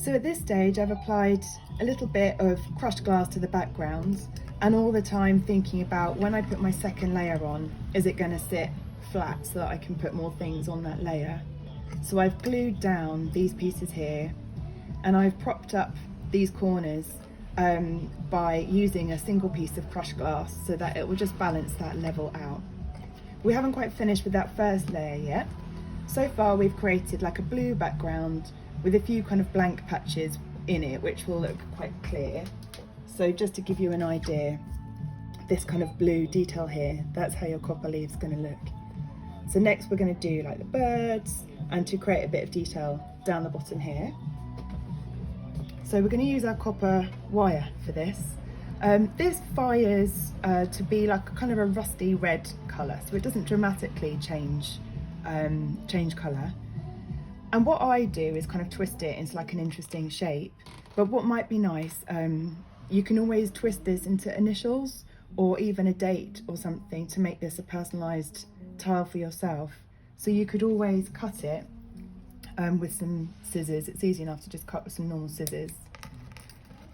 So at this stage I've applied a little bit of crushed glass to the background, and all the time thinking about, when I put my second layer on, is it going to sit flat so that I can put more things on that layer. So I've glued down these pieces here, and I've propped up these corners by using a single piece of crushed glass so that it will just balance that level out. We haven't quite finished with that first layer yet. So far we've created like a blue background with a few kind of blank patches in it, which will look quite clear. So just to give you an idea, this kind of blue detail here, that's how your copper leaf is going to look. So next we're going to do like the birds, and to create a bit of detail down the bottom here. So we're going to use our copper wire for this. This fires to be like kind of a rusty red colour, so it doesn't dramatically change colour. And what I do is kind of twist it into like an interesting shape. But what might be nice, you can always twist this into initials or even a date or something to make this a personalised tile for yourself. So you could always cut it with some scissors. It's easy enough to just cut with some normal scissors.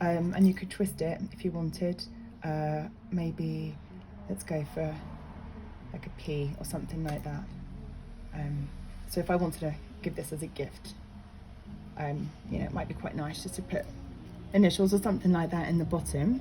And you could twist it if you wanted. Maybe let's go for like a P or something like that. So if I wanted to give this as a gift, you know, it might be quite nice just to put initials or something like that in the bottom.